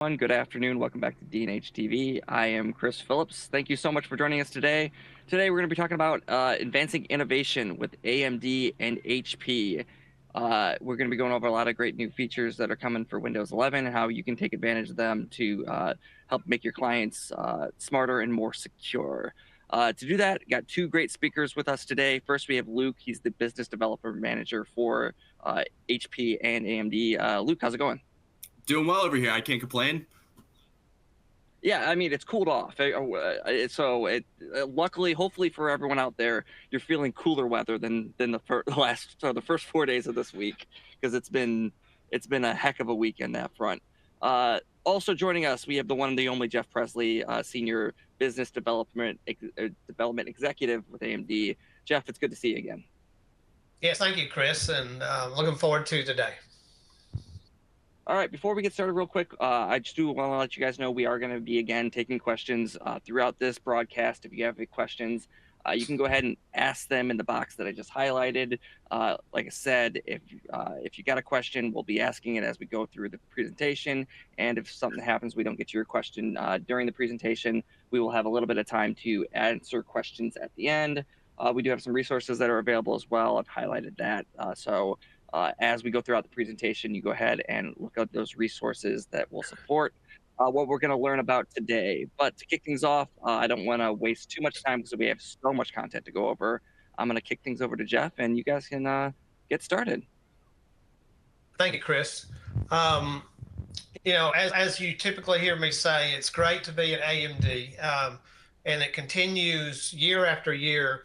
Good afternoon. Welcome back to DHTV. I am Chris Phillips. Thank you so much for joining us today. Today, we're going to be talking about advancing innovation with AMD and HP. We're going to be going over a lot of great new features that are coming for Windows 11 and how you can take advantage of them to help make your clients smarter and more secure. To do that, got two great speakers with us today. First, we have Luke. He's the business developer manager for HP and AMD. Luke, how's it going? Doing well over here. I can't complain. Yeah, I mean, it's cooled off. Luckily, hopefully for everyone out there, you're feeling cooler weather than the first 4 days of this week, because it's been a heck of a week in that front. Also joining us, we have the one and the only Jeff Presley, senior business development executive with AMD. Jeff, it's good to see you again. Yes, thank you, Chris, and looking forward to today. All right, before we get started real quick, I just do want to let you guys know we are going to be, again, taking questions throughout this broadcast. If you have any questions, you can go ahead and ask them in the box that I just highlighted. Like I said, if you got a question, we'll be asking it as we go through the presentation. And if something happens, we don't get to your question during the presentation, we will have a little bit of time to answer questions at the end. We do have some resources that are available as well. I've highlighted that. As we go throughout the presentation, you go ahead and look at those resources that will support what we're going to learn about today. But to kick things off, I don't want to waste too much time because we have so much content to go over. I'm going to kick things over to Jeff, and you guys can get started. Thank you, Chris. As you typically hear me say, it's great to be at AMD, and it continues year after year,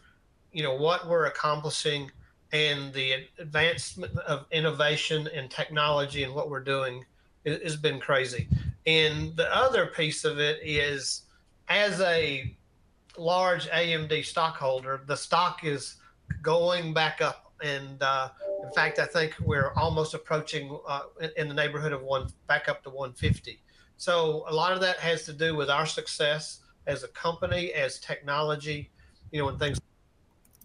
what we're accomplishing and the advancement of innovation and technology and what we're doing has been crazy. And the other piece of it is, as a large AMD stockholder, the stock is going back up. And in fact, I think we're almost approaching in the neighborhood of back up to 150. So a lot of that has to do with our success as a company, as technology, and things.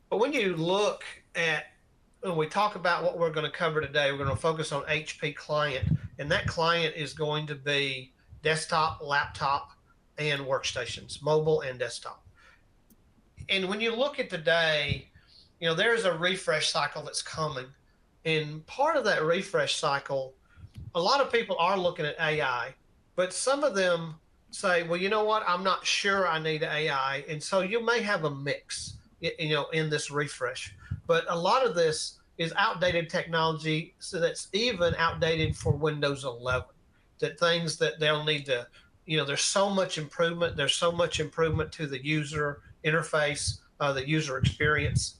But when you look at, when we talk about what we're going to cover today, we're going to focus on HP client, and that client is going to be desktop, laptop, and workstations, mobile and desktop. And when you look at today, there's a refresh cycle that's coming. And part of that refresh cycle, a lot of people are looking at AI, but some of them say, well, you know what, I'm not sure I need AI. And so you may have a mix, in this refresh. But a lot of this is outdated technology, so that's even outdated for Windows 11. That things that they'll need to, there's so much improvement. There's so much improvement to the user interface, the user experience,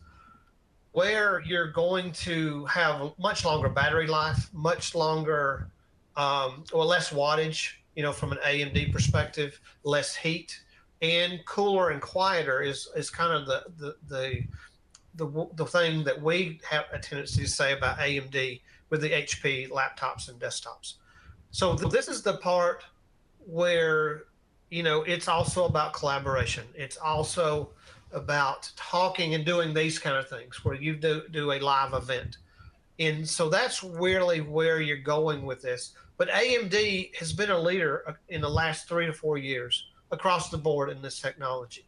where you're going to have a much longer battery life, much longer, or less wattage, from an AMD perspective, less heat, and cooler and quieter is kind of the thing that we have a tendency to say about AMD with the HP laptops and desktops. So this is the part where, it's also about collaboration. It's also about talking and doing these kind of things where you do a live event. And so that's really where you're going with this. But AMD has been a leader in the last 3 to 4 years across the board in this technology,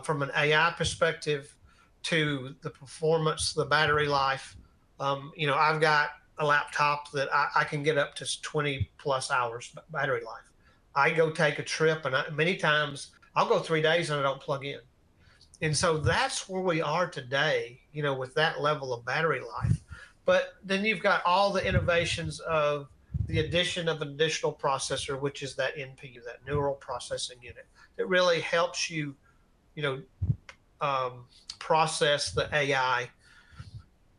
from an AI perspective to the performance, the battery life. I've got a laptop that I can get up to 20 plus hours battery life. I go take a trip, and many times I'll go 3 days and I don't plug in. And so that's where we are today, with that level of battery life. But then you've got all the innovations of the addition of an additional processor, which is that NPU, that neural processing unit, that really helps you, process the AI.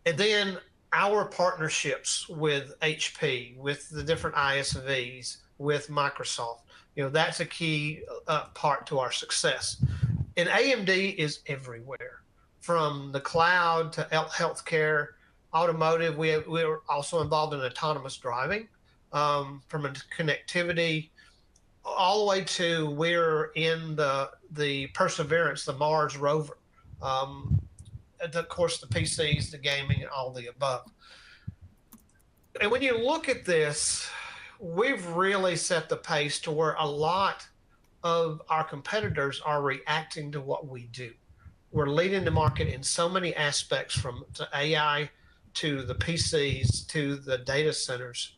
And then our partnerships with HP, with the different ISVs, with Microsoft, that's a key part to our success. And AMD is everywhere, from the cloud to healthcare, automotive. We're also involved in autonomous driving, from a connectivity, all the way to we're in the Perseverance, the Mars rover, of course, the PCs, the gaming, and all the above. And when you look at this, we've really set the pace to where a lot of our competitors are reacting to what we do. We're leading the market in so many aspects, from to AI to the PCs to the data centers,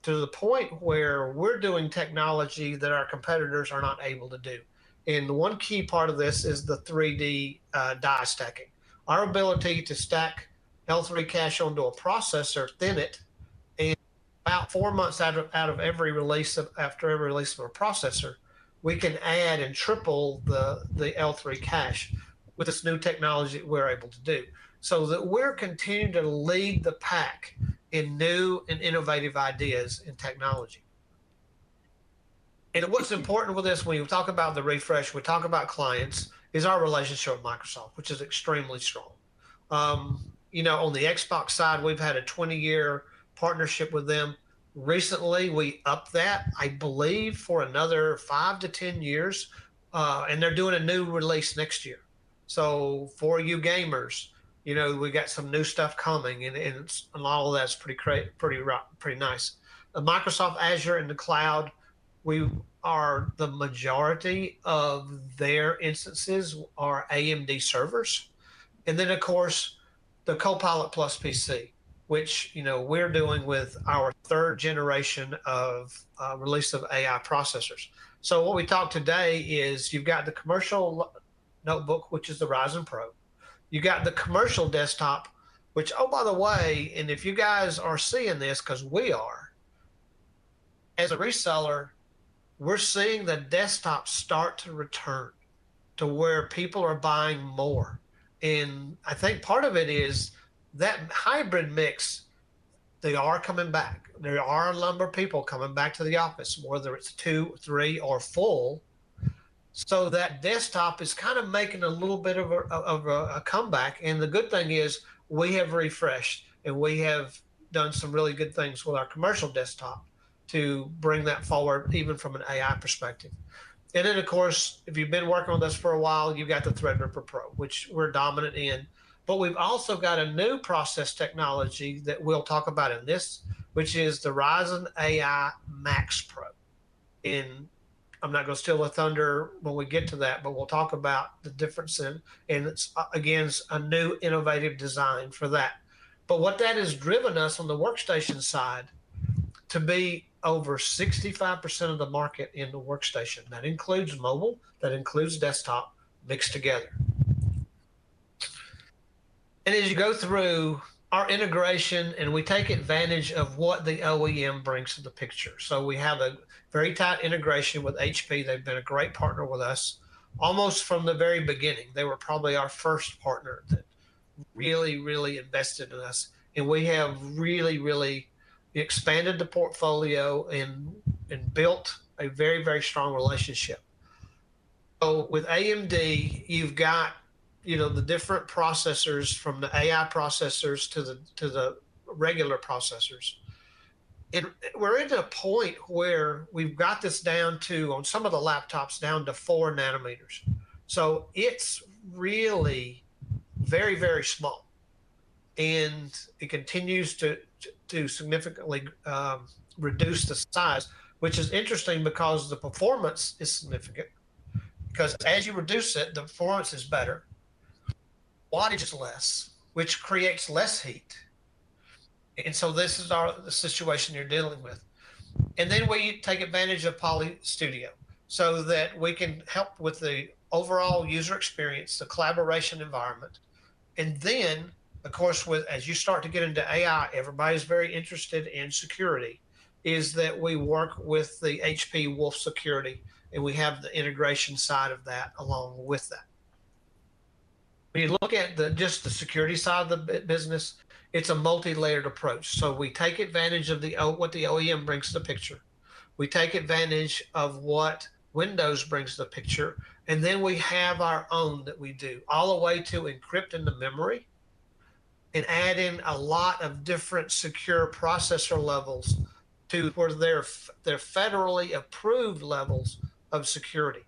to the point where we're doing technology that our competitors are not able to do. And one key part of this is the 3D die stacking. Our ability to stack L3 cache onto a processor, thin it, and about 4 months out of every release after every release of a processor, we can add and triple the L3 cache with this new technology that we're able to do. So that we're continuing to lead the pack in new and innovative ideas in technology. And what's important with this, when you talk about the refresh, we talk about clients, is our relationship with Microsoft, which is extremely strong. You know, on the Xbox side, we've had a 20-year partnership with them. Recently, we upped that, I believe, for another 5 to 10 years, and they're doing a new release next year. So for you gamers, you know, we got some new stuff coming, and all of that's pretty nice. Microsoft Azure in the cloud, we are the majority of their instances are AMD servers, and then of course the Copilot Plus PC, which, you know, we're doing with our 3rd generation of release of AI processors. So what we talked today is you've got the commercial notebook, which is the Ryzen Pro. You got the commercial desktop, which, oh, by the way, and if you guys are seeing this, because we are, as a reseller, we're seeing the desktop start to return to where people are buying more. And I think part of it is that hybrid mix. They are coming back. There are a number of people coming back to the office, whether it's 2, 3, or full. So that desktop is kind of making a little bit of a comeback. And the good thing is we have refreshed, and we have done some really good things with our commercial desktop to bring that forward, even from an AI perspective. And then, of course, if you've been working with us for a while, you've got the Threadripper Pro, which we're dominant in. But we've also got a new process technology that we'll talk about in this, which is the Ryzen AI Max Pro. And I'm not going to steal the thunder when we get to that, but we'll talk about the difference and it's, again, a new innovative design for that. But what that has driven us on the workstation side to be over 65% of the market in the workstation. That includes mobile, that includes desktop, mixed together. And as you go through our integration, and we take advantage of what the OEM brings to the picture. So we have a very tight integration with HP. They've been a great partner with us almost from the very beginning. They were probably our first partner that really, really invested in us. And we have really, really expanded the portfolio and built a very, very strong relationship. So with AMD, you've got, you know, the different processors, from the AI processors to the regular processors. And we're at a point where we've got this down to, on some of the laptops, down to 4 nanometers. So it's really very, very small. And it continues to significantly reduce the size, which is interesting because the performance is significant. Because as you reduce it, the performance is better. Wattage is less, which creates less heat. And so this is the situation you're dealing with. And then we take advantage of Poly Studio so that we can help with the overall user experience, the collaboration environment. And then, of course, as you start to get into AI, everybody's very interested in security, is that we work with the HP Wolf Security, and we have the integration side of that along with that. When you look at just the security side of the business, it's a multi-layered approach. So we take advantage of what the OEM brings to the picture. We take advantage of what Windows brings to the picture, and then we have our own that we do, all the way to encrypting the memory and add in a lot of different secure processor levels to where they're federally approved levels of security.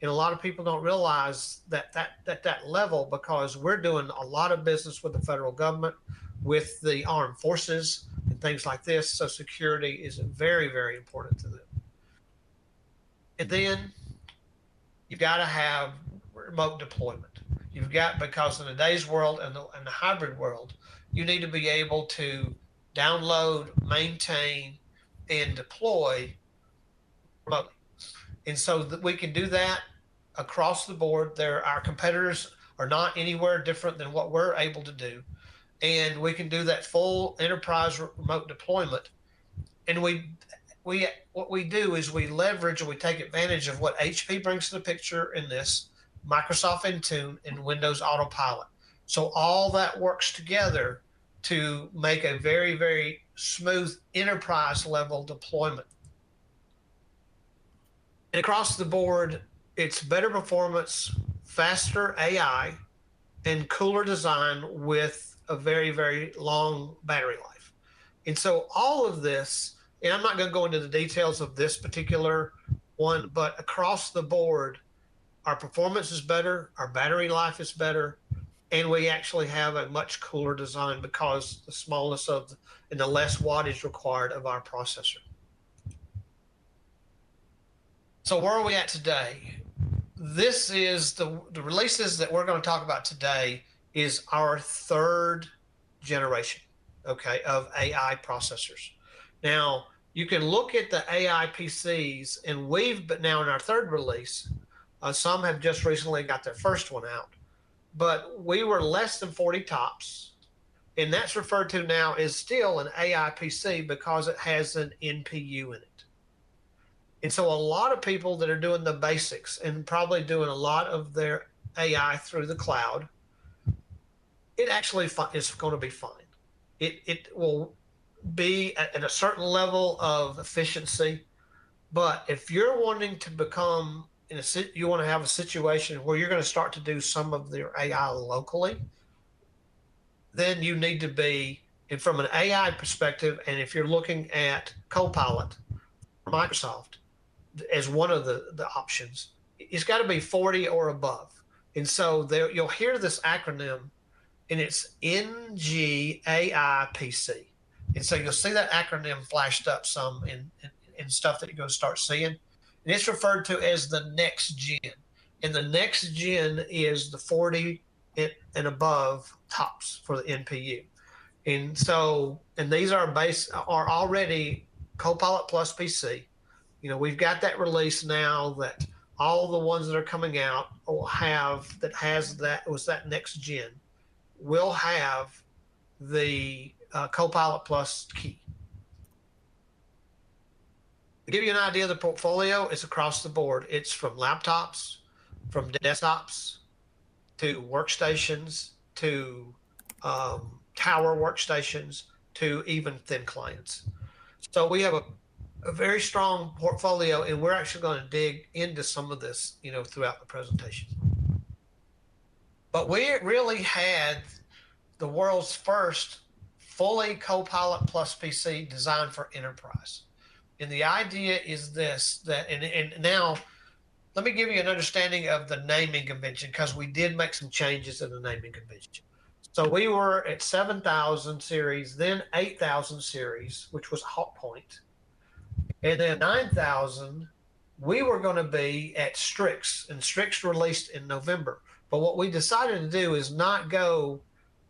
And a lot of people don't realize that level, because we're doing a lot of business with the federal government, with the armed forces, and and things like this. So security is very, very important to them. And then you've got to have remote deployment. You've got, because in today's world and the hybrid world, you need to be able to download, maintain, and deploy remotely. And so that we can do that across the board. Our competitors are not anywhere different than what we're able to do. And we can do that full enterprise remote deployment. And what we do is we leverage and we take advantage of what HP brings to the picture in this, Microsoft Intune and Windows Autopilot. So all that works together to make a very, very smooth enterprise level deployment. And across the board, it's better performance, faster AI, and cooler design with a very, very long battery life. And so all of this, and I'm not going to go into the details of this particular one, but across the board, our performance is better, our battery life is better, and we actually have a much cooler design because the smallness of and the less wattage required of our processor. So where are we at today? This is the releases that we're going to talk about today is our third generation, okay, of AI processors. Now, you can look at the AI PCs, and but now in our third release, some have just recently got their first one out, but we were less than 40 tops, and that's referred to now as still an AI PC because it has an NPU in it. And so a lot of people that are doing the basics and probably doing a lot of their AI through the cloud, it actually is going to be fine. It will be at a certain level of efficiency, but if you're wanting to become you want to have a situation where you're going to start to do some of their AI locally, then you need to be, and from an AI perspective, and if you're looking at Copilot, Microsoft, as one of the options, it's got to be 40 or above. And so there, you'll hear this acronym, and it's NGAIPC. And so you'll see that acronym flashed up some in stuff that you're going to start seeing. And it's referred to as the next gen. And the next gen is the 40 and above tops for the NPU. And so, and these are already Copilot Plus PC. You know, we've got that release now that all the ones that are coming out will have, that next gen, will have the Copilot Plus key. To give you an idea of the portfolio, it's across the board. It's from laptops, from desktops, to workstations, to tower workstations, to even thin clients. So we have a very strong portfolio, and we're actually going to dig into some of this, you know, throughout the presentation. But we really had the world's first fully Copilot Plus PC designed for enterprise. And the idea is this, and now let me give you an understanding of the naming convention, because we did make some changes in the naming convention. So we were at 7,000 series, then 8,000 series, which was Hot Point. And then 9,000, we were going to be at Strix, and Strix released in November. But what we decided to do is not go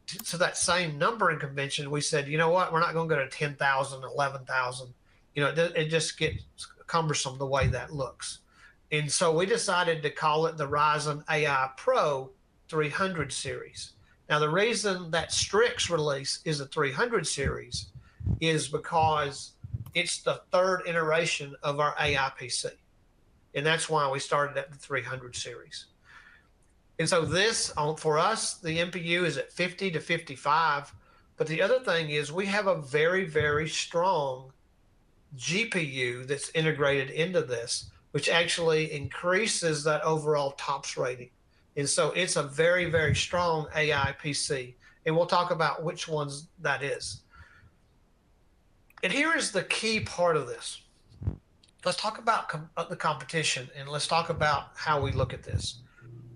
to that same numbering convention. We said, you know what, we're not going to go to 10,000, 11,000. You know, it just gets cumbersome the way that looks. And so we decided to call it the Ryzen AI Pro 300 series. Now, the reason that Strix release is a 300 series is because it's the third iteration of our AI PC. And that's why we started at the 300 series. And so this, for us, the NPU is at 50 to 55. But the other thing is we have a very, very strong GPU that's integrated into this, which actually increases that overall TOPS rating. And so it's a very, very strong AI PC. And we'll talk about which ones that is. And here is the key part of this. Let's talk about the competition, and let's talk about how we look at this.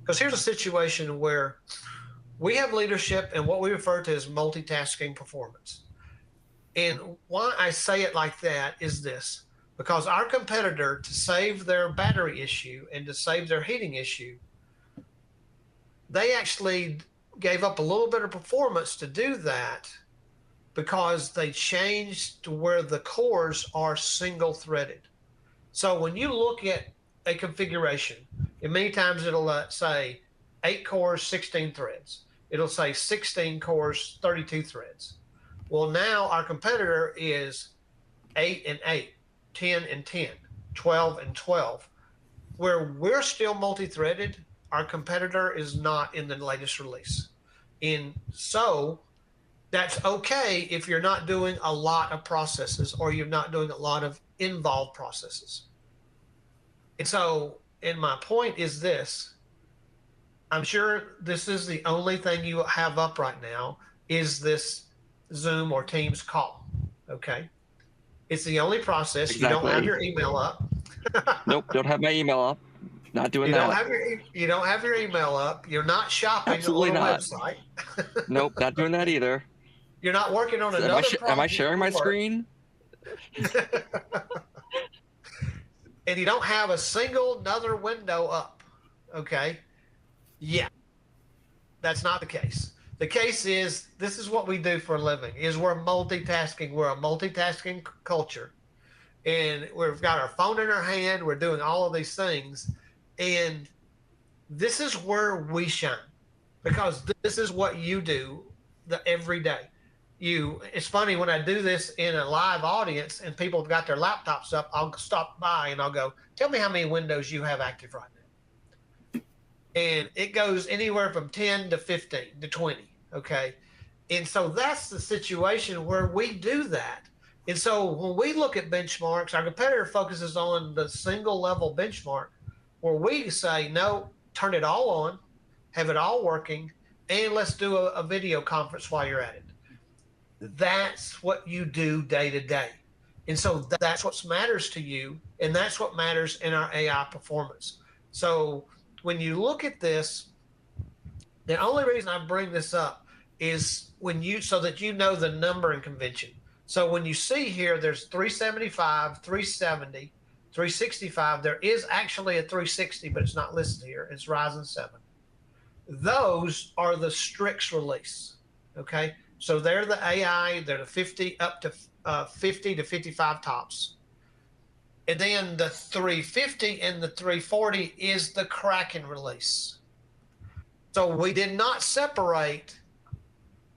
Because here's a situation where we have leadership in what we refer to as multitasking performance. And why I say it like that is this, because our competitor, to save their battery issue and to save their heating issue, they actually gave up a little bit of performance to do that because they changed to where the cores are single threaded. So when you look at a configuration, and many times it'll say 8 cores, 16 threads. It'll say 16 cores, 32 threads. Well, now our competitor is 8 and 8, 10 and 10, 12 and 12. Where we're still multi-threaded, our competitor is not in the latest release. And so that's okay if you're not doing a lot of processes or you're not doing a lot of involved processes. And so, and my point is this, I'm sure this is the only thing you have up right now is this Zoom or Teams call, okay? It's the only process. Exactly. You don't have your email up. Nope, don't have my email up. Not doing you that. You don't have your email up. You're not shopping Absolutely on a not. website. Nope, not doing that either. You're not working on another project. Am I sharing my screen? And you don't have a single another window up, okay? Yeah, that's not the case. The case is, this is what we do for a living, is we're multitasking. We're a multitasking culture. And we've got our phone in our hand. We're doing all of these things. And this is where we shine, because this is what you do every day. It's funny when I do this in a live audience and people have got their laptops up, I'll stop by and I'll go, tell me how many windows you have active right now. And it goes anywhere from 10 to 15 to 20. Okay. And so that's the situation where we do that. And so when we look at benchmarks, our competitor focuses on the single level benchmark where we say, no, turn it all on, have it all working, and let's do a video conference while you're at it. That's what you do day to day. And so that's what matters to you. And that's what matters in our AI performance. So when you look at this, the only reason I bring this up is so that you know the numbering convention. So when you see here, there's 375, 370, 365. There is actually a 360, but it's not listed here. It's Ryzen 7. Those are the Strix release. Okay. So they're the AI, they're the 50 up to 50 to 55 tops. And then the 350 and the 340 is the Kraken release. So we did not separate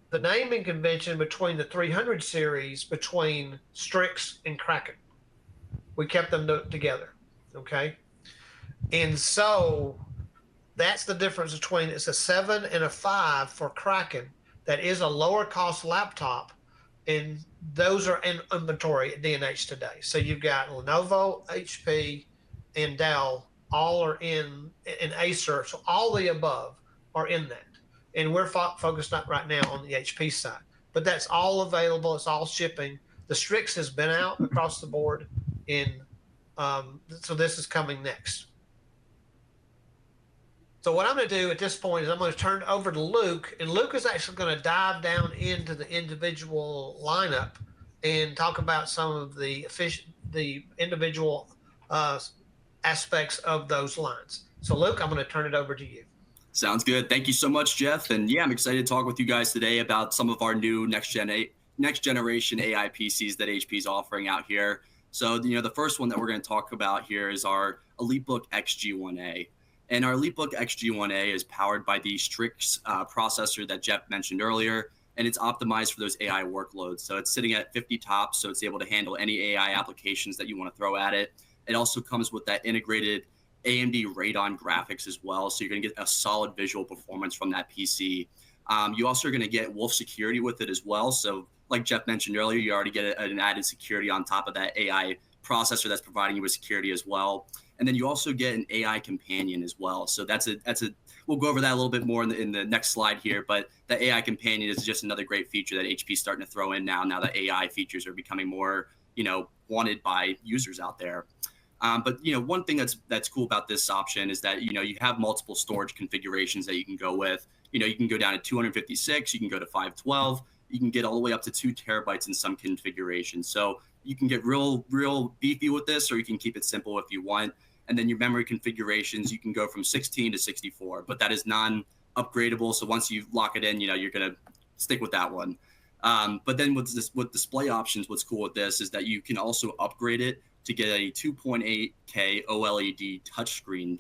the naming convention between the 300 series between Strix and Kraken. We kept them together, okay? And so that's the difference between, it's a 7 and a 5 for Kraken. That is a lower cost laptop, and those are in inventory at D&H today. So you've got Lenovo, HP, and Dell, all are in Acer. So all the above are in that. And we're focused right now on the HP side. But that's all available. It's all shipping. The Strix has been out across the board. So this is coming next. So what I'm going to do at this point is I'm going to turn it over to Luke, and Luke is actually going to dive down into the individual lineup and talk about some of the individual aspects of those lines. So Luke, I'm going to turn it over to you. Sounds good. Thank you so much, Jeff. And yeah, I'm excited to talk with you guys today about some of our new next generation AI PCs that HP is offering out here. So, the first one that we're going to talk about here is our EliteBook XG1A. And our EliteBook XG1A is powered by the Strix processor that Jeff mentioned earlier, and it's optimized for those AI workloads. So it's sitting at 50 tops, so it's able to handle any AI applications that you want to throw at it. It also comes with that integrated AMD Radeon graphics as well, so you're going to get a solid visual performance from that PC. You also are going to get Wolf security with it as well. So like Jeff mentioned earlier, you already get an added security on top of that AI processor that's providing you with security as well. And then you also get an AI companion as well. So we'll go over that a little bit more in the next slide here. But the AI companion is just another great feature that HP is starting to throw in now that AI features are becoming more, wanted by users out there. But one thing that's cool about this option is that you have multiple storage configurations that you can go with. You can go down to 256, you can go to 512, you can get all the way up to 2 terabytes in some configurations. So you can get real beefy with this, or you can keep it simple if you want. And then your memory configurations, you can go from 16 to 64, but that is non-upgradable. So once you lock it in, you're going to stick with that one. But then with display options, what's cool with this is that you can also upgrade it to get a 2.8K OLED touchscreen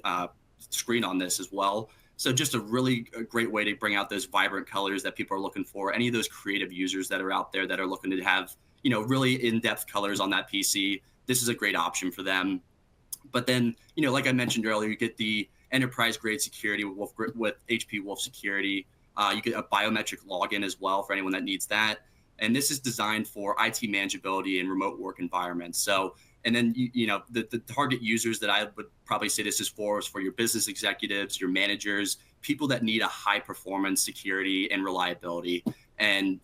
screen on this as well. So just a great way to bring out those vibrant colors that people are looking for. Any of those creative users that are out there that are looking to have, really in-depth colors on that PC, this is a great option for them. But then, like I mentioned earlier, you get the enterprise-grade security with HP Wolf Security. You get a biometric login as well for anyone that needs that. And this is designed for IT manageability and remote work environments. So, and then, the target users that I would probably say this is for your business executives, your managers, people that need a high performance security and reliability. And,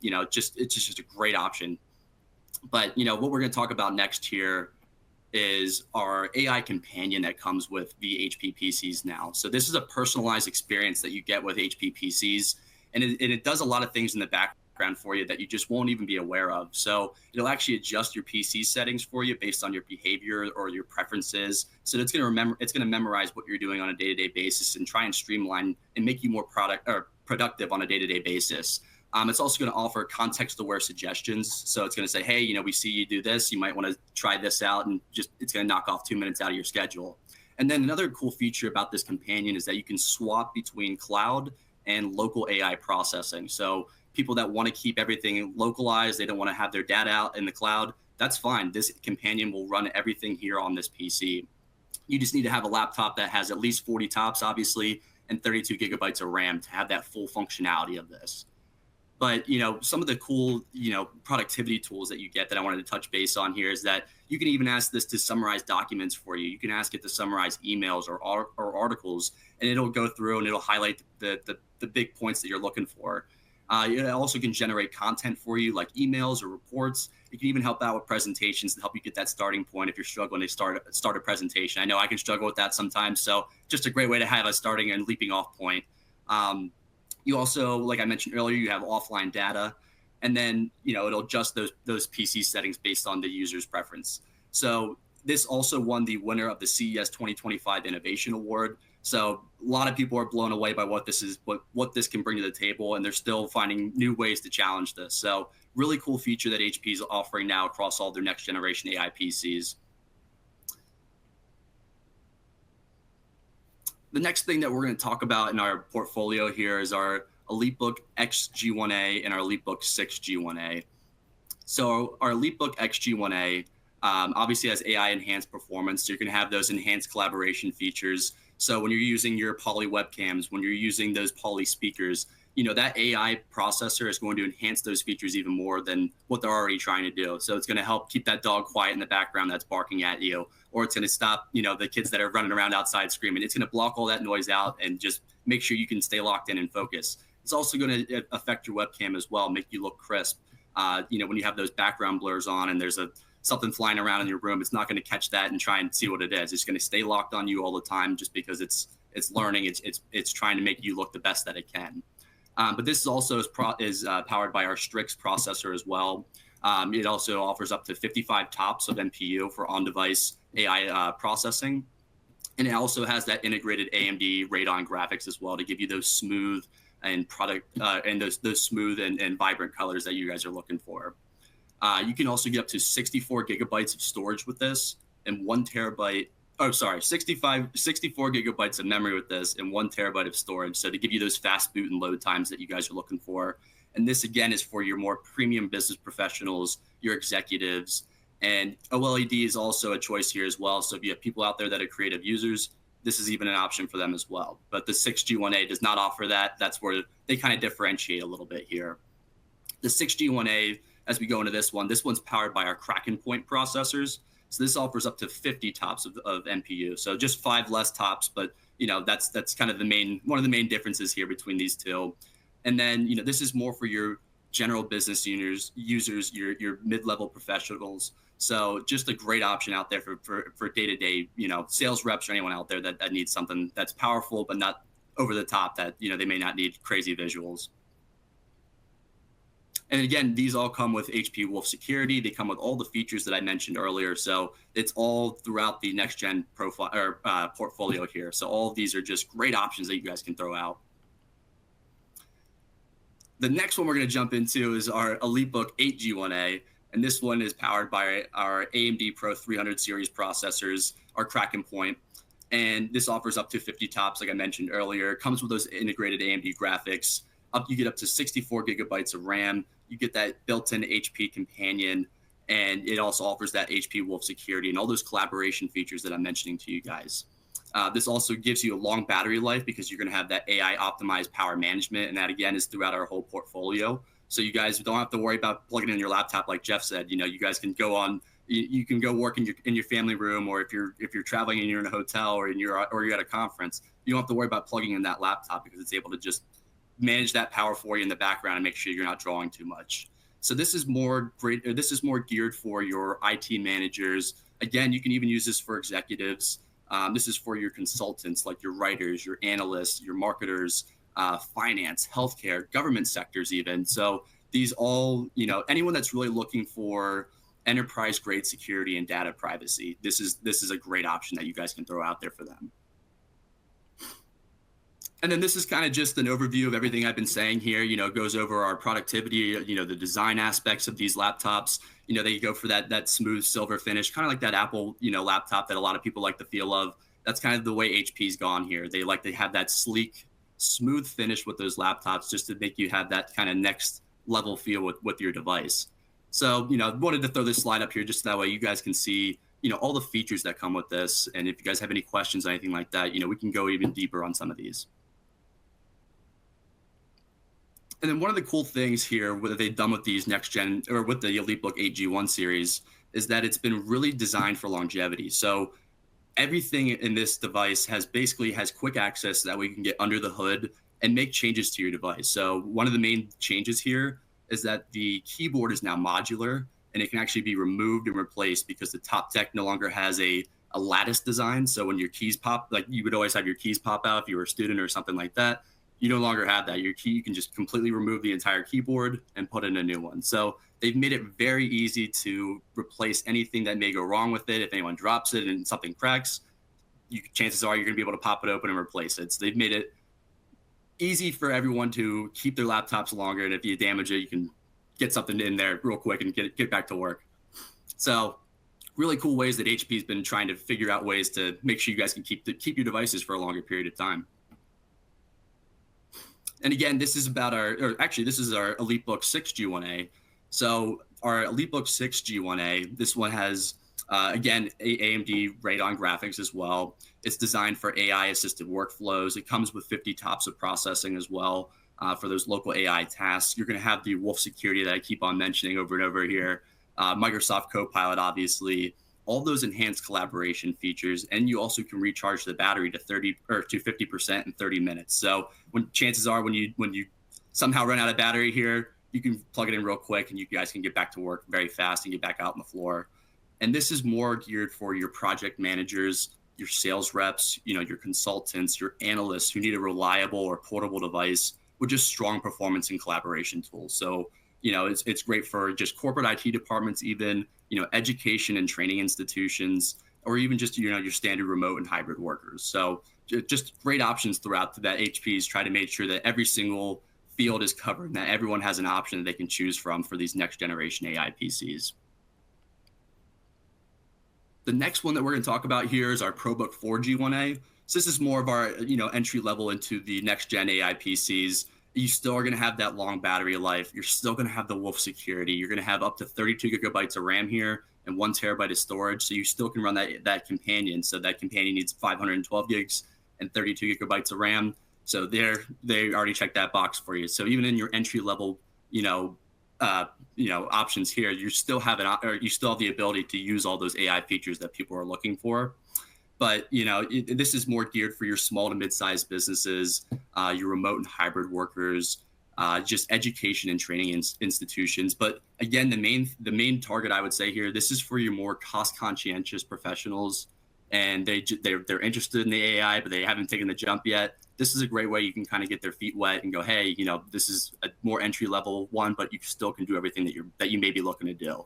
it's just a great option. But, what we're going to talk about next here is our AI companion that comes with the HP PCs now. So this is a personalized experience that you get with HP PCs, and it does a lot of things in the background for you that you just won't even be aware of. So it'll actually adjust your PC settings for you based on your behavior or your preferences. So it's going to memorize what you're doing on a day-to-day basis and try and streamline and make you more productive on a day-to-day basis. It's also going to offer context-aware suggestions. So it's going to say, hey, we see you do this. You might want to try this out, and it's going to knock off 2 minutes out of your schedule. And then another cool feature about this companion is that you can swap between cloud and local AI processing. So people that want to keep everything localized, they don't want to have their data out in the cloud, that's fine. This companion will run everything here on this PC. You just need to have a laptop that has at least 40 TOPS, obviously, and 32 gigabytes of RAM to have that full functionality of this. But, some of the cool, productivity tools that you get that I wanted to touch base on here is that you can even ask this to summarize documents for you. You can ask it to summarize emails or articles, and it'll go through and it'll highlight the big points that you're looking for. It also can generate content for you like emails or reports. It can even help out with presentations to help you get that starting point if you're struggling to start a presentation. I know I can struggle with that sometimes, so just a great way to have a starting and leaping off point. You also, like I mentioned earlier, you have offline data, and then, it'll adjust those PC settings based on the user's preference. So this also won the winner of the CES 2025 Innovation Award. So a lot of people are blown away by what this can bring to the table, and they're still finding new ways to challenge this. So really cool feature that HP is offering now across all their next generation AI PCs. The next thing that we're going to talk about in our portfolio here is our EliteBook X G1A and our EliteBook 6 G1A. So our EliteBook X G1A obviously has AI enhanced performance. So you're going to have those enhanced collaboration features. So when you're using your poly webcams, when you're using those poly speakers, that AI processor is going to enhance those features even more than what they're already trying to do. So it's going to help keep that dog quiet in the background that's barking at you, or it's going to stop, the kids that are running around outside screaming. It's going to block all that noise out and just make sure you can stay locked in and focus. It's also going to affect your webcam as well, make you look crisp. When you have those background blurs on and there's something flying around in your room, it's not going to catch that and try and see what it is. It's going to stay locked on you all the time just because it's learning. It's trying to make you look the best that it can. But this is also powered by our Strix processor as well. It also offers up to 55 TOPS of NPU for on-device AI processing. And it also has that integrated AMD Radeon graphics as well to give you those smooth and those smooth and vibrant colors that you guys are looking for. You can also get up to 64 gigabytes of storage with this and 64 gigabytes of memory with this and 1 terabyte of storage. So to give you those fast boot and load times that you guys are looking for. And this, again, is for your more premium business professionals, your executives. And OLED is also a choice here as well. So if you have people out there that are creative users, this is even an option for them as well. But the 6G1A does not offer that. That's where they kind of differentiate a little bit here. The 6G1A, as we go into this one's powered by our Kraken Point processors. So this offers up to 50 TOPS of NPU. So just 5 less TOPS, but that's kind of one of the main differences here between these two. And then this is more for your general business users, your mid-level professionals. So just a great option out there for day-to-day, sales reps or anyone out there that needs something that's powerful but not over the top, that they may not need crazy visuals. And again, these all come with HP Wolf security. They come with all the features that I mentioned earlier. So it's all throughout the next gen profile or portfolio here. So all of these are just great options that you guys can throw out. The next one we're going to jump into is our EliteBook 8G1A. And this one is powered by our AMD Pro 300 series processors, our Kraken point. And this offers up to 50 TOPS, like I mentioned earlier. It comes with those integrated AMD graphics. You get up to 64 gigabytes of RAM. You get that built-in HP companion, and it also offers that HP Wolf security and all those collaboration features that I'm mentioning to you guys. This also gives you a long battery life because you're going to have that AI optimized power management, and that again is throughout our whole portfolio. So you guys don't have to worry about plugging in your laptop, like Jeff said. You know, you guys can go on. You can go work in your family room, or if you're traveling and you're in a hotel or you're at a conference, you don't have to worry about plugging in that laptop because it's able to just manage that power for you in the background and make sure you're not drawing too much. So this is more geared for your IT managers. Again, you can even use this for executives. This is for your consultants, like your writers, your analysts, your marketers, finance, healthcare, government sectors even. So these all, you know, anyone that's really looking for enterprise grade security and data privacy, this is a great option that you guys can throw out there for them. And then this is kind of just an overview of everything I've been saying here. You know, it goes over our productivity, you know, the design aspects of these laptops. You know, they go for that smooth silver finish, kind of like that Apple, you know, laptop that a lot of people like the feel of. That's kind of the way HP's gone here. They like to have that sleek, smooth finish with those laptops just to make you have that kind of next level feel with your device. So, you know, I wanted to throw this slide up here just so that way you guys can see, you know, all the features that come with this. And if you guys have any questions or anything like that, you know, we can go even deeper on some of these. And then one of the cool things here that they've done with these next gen or with the EliteBook 8G1 series is that it's been really designed for longevity. So everything in this device has quick access so that way you can get under the hood and make changes to your device. So one of the main changes here is that the keyboard is now modular and it can actually be removed and replaced because the top deck no longer has a lattice design. So when your keys pop, like you would always have your keys pop out if you were a student or something like that, you no longer have that. Your key, you can just completely remove the entire keyboard and put in a new one. So they've made it very easy to replace anything that may go wrong with it. If anyone drops it and something cracks, chances are you're going to be able to pop it open and replace it. So they've made it easy for everyone to keep their laptops longer. And if you damage it, you can get something in there real quick and get back to work. So really cool ways that HP's been trying to figure out ways to make sure you guys can keep your devices for a longer period of time. And again, this is about this is our EliteBook 6G1A. So our EliteBook 6G1A, this one has, again, AMD Radeon graphics as well. It's designed for AI-assisted workflows. It comes with 50 TOPS of processing as well for those local AI tasks. You're going to have the Wolf security that I keep on mentioning over and over here. Microsoft Copilot, obviously. All those enhanced collaboration features, and you also can recharge the battery to 50% in 30 minutes. So chances are when you somehow run out of battery here, you can plug it in real quick and you guys can get back to work very fast and get back out on the floor. And this is more geared for your project managers, your sales reps, you know, your consultants, your analysts who need a reliable or portable device with just strong performance and collaboration tools. So, you know, it's great for just corporate IT departments, even, you know, education and training institutions, or even just, you know, your standard remote and hybrid workers. So just great options throughout that HP's try to make sure that every single field is covered and that everyone has an option that they can choose from for these next generation AI PCs. The next one that we're going to talk about here is our ProBook 4G1A. So this is more of our, you know, entry level into the next gen AI PCs. You still are going to have that long battery life. You're still going to have the Wolf security. You're going to have up to 32 gigabytes of RAM here and 1 terabyte of storage. So you still can run that companion. So that companion needs 512 gigs and 32 gigabytes of RAM. So they already checked that box for you. So even in your entry level, options here, you still have the ability to use all those AI features that people are looking for. But, you know, this is more geared for your small to mid-sized businesses, your remote and hybrid workers, just education and training institutions. But again, the main target I would say here, this is for your more cost-conscientious professionals, and they're interested in the AI, but they haven't taken the jump yet. this is a great way you can kind of get their feet wet and go, hey, you know, this is a more entry level one, but you still can do everything that you may be looking to do.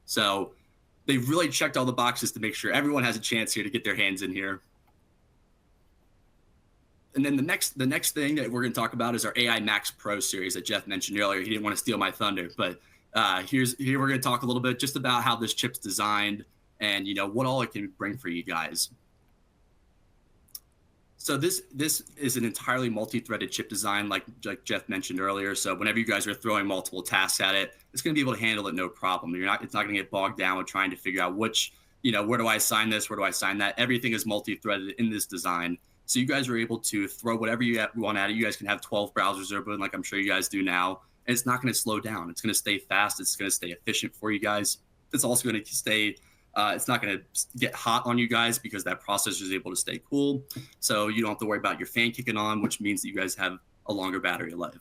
So they've really checked all the boxes to make sure everyone has a chance here to get their hands in here. And then the next thing that we're going to talk about is our AI Max Pro series that Jeff mentioned earlier. He didn't want to steal my thunder, but here we're going to talk a little bit just about how this chip's designed and, you know, what all it can bring for you guys. So this is an entirely multi-threaded chip design, like Jeff mentioned earlier. So whenever you guys are throwing multiple tasks at it, it's going to be able to handle it no problem. It's not going to get bogged down with trying to figure out which, you know, where do I assign this, where do I assign that? Everything is multi-threaded in this design. So you guys are able to throw whatever you want at it. You guys can have 12 browsers open, like I'm sure you guys do now, and it's not going to slow down. It's going to stay fast. It's going to stay efficient for you guys. It's also going to stay. It's not going to get hot on you guys because that processor is able to stay cool. So you don't have to worry about your fan kicking on, which means that you guys have a longer battery life.